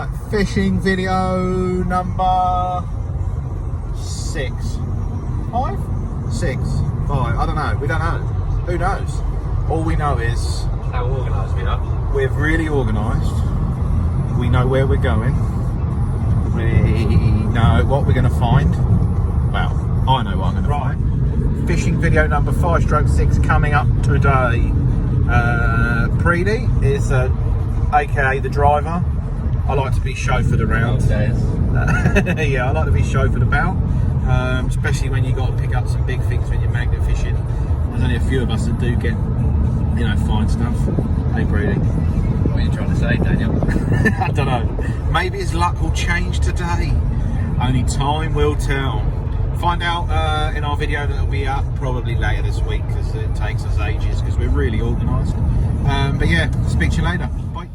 Right, fishing video number 6. 5? 6. 5. I don't know. We don't know. Who knows? All we know is how organised we are. We're really organised. We know where we're going. We know what we're going to find. Well, I know what I'm going to find. Fishing video number 5/6 coming up today. Preedy is aka the driver. I like to be chauffeured around. Yeah, I like to be chauffeured about, especially when you got to pick up some big things when you're magnet fishing. There's only a few of us that do get, you know, fine stuff. Hey, Preedy. What are you trying to say, Daniel? I don't know. Maybe his luck will change today. Only time will tell. Find out in our video that will be up probably later this week, because it takes us ages because we're really organised. But yeah, speak to you later. Bye.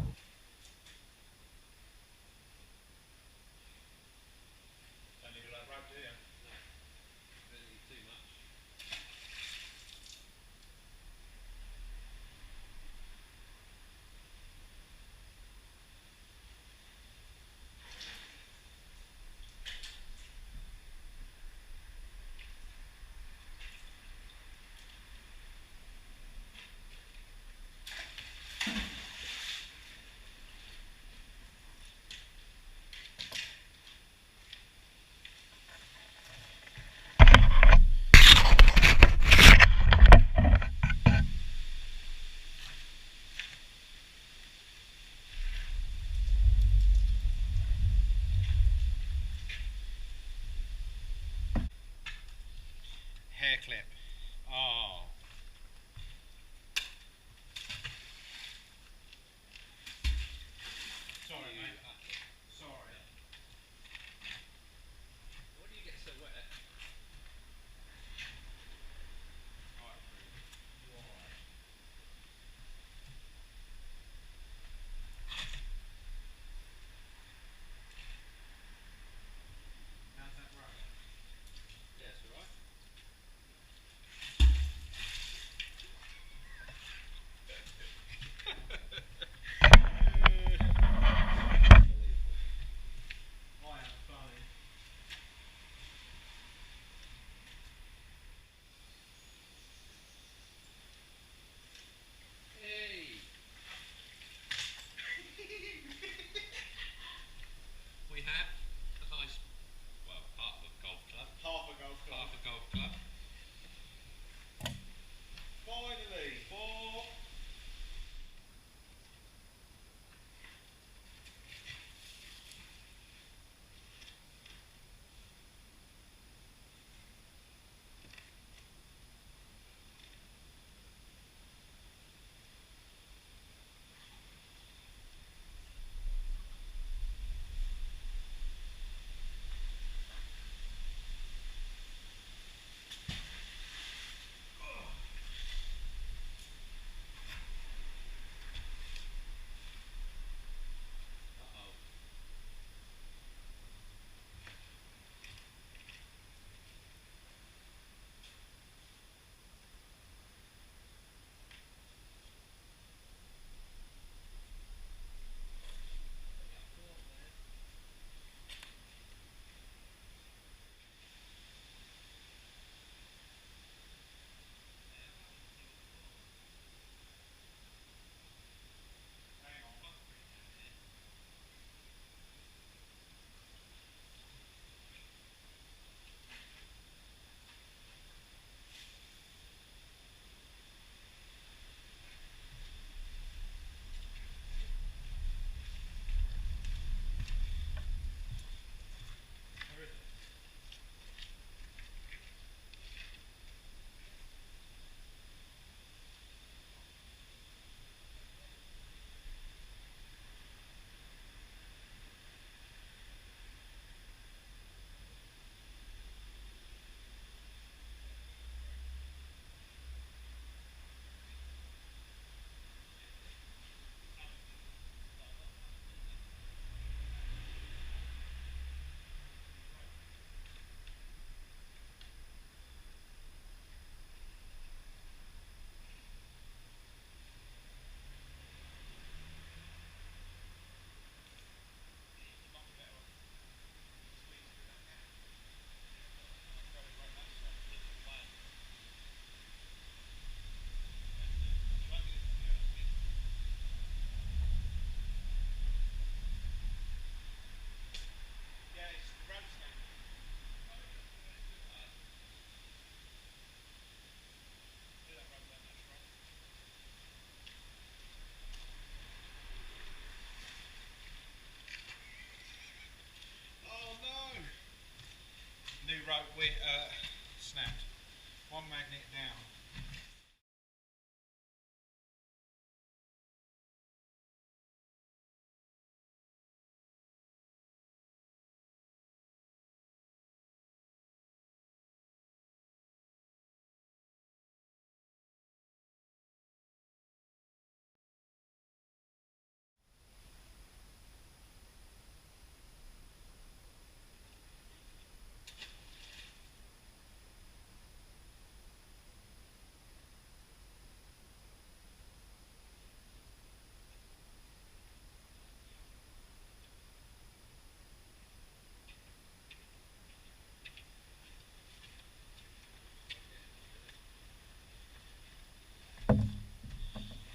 magnet down.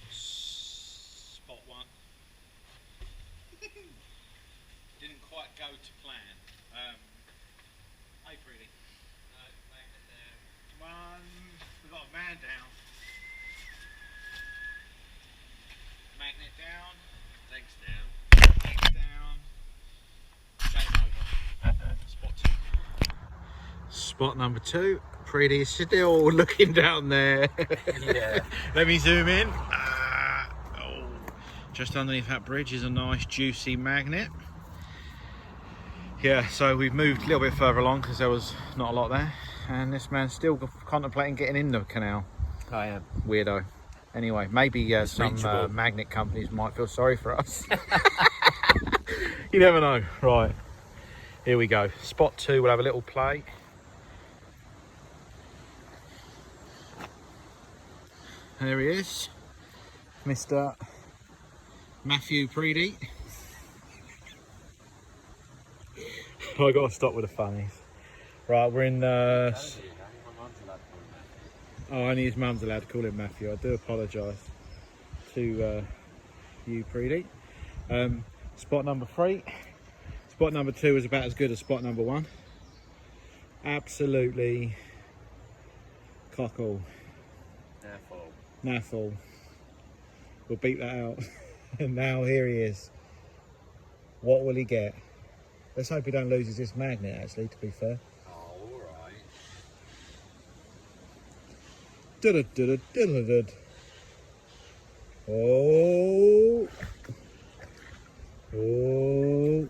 Spot one. Didn't quite go to plan. Hey, Preedy. Magnet down. Come on. We've got a man down. Magnet down. Legs down. Legs down. Game over. Spot two. Spot number two. Preedy is still looking down there. Yeah. Let me zoom in. Just underneath that bridge is a nice juicy magnet. Yeah, so we've moved a little bit further along because there was not a lot there, and this man's still contemplating getting in the canal. I am. Weirdo. Anyway, maybe some magnet companies might feel sorry for us. You never know. Right, here we go. Spot two, we'll have a little play. There he is, Mr. Matthew Preedy. I got to stop with the funnies. Right, we're in oh, only his mum's allowed to call him Matthew. I do apologise to you, Preedy. Spot number three. Spot number two is about as good as spot number one. Absolutely cockle. Naffle. We'll beat that out. And now here he is. What will he get? Let's hope he don't lose this magnet, actually, to be fair. Oh, alright. Oh. Oh.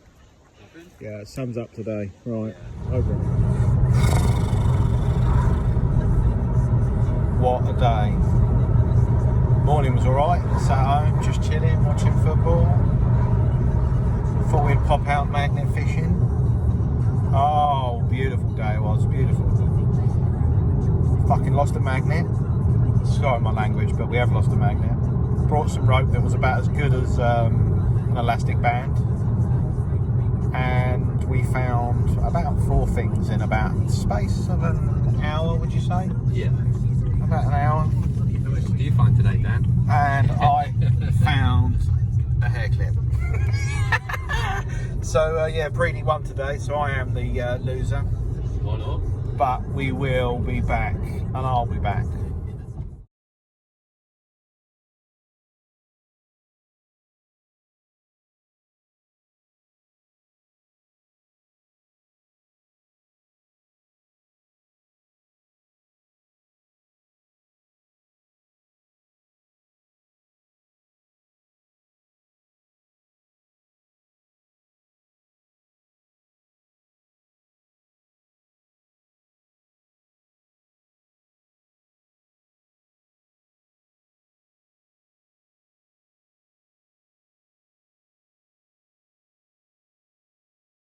Yeah, it sums up today. Right, yeah. Over. What a day. Morning was alright. Sat home, just chilling, watching football. Thought we'd pop out magnet fishing. Oh, beautiful day it was, beautiful. Fucking lost a magnet. Sorry my language, but we have lost a magnet. Brought some rope that was about as good as an elastic band. And we found about 4 things in about the space of an hour, would you say? Yeah. About an hour. How much did you find today, Dan? And I found a hair clip. So yeah, Preedy won today, so I am the loser. Why not? But we will be back, and I'll be back.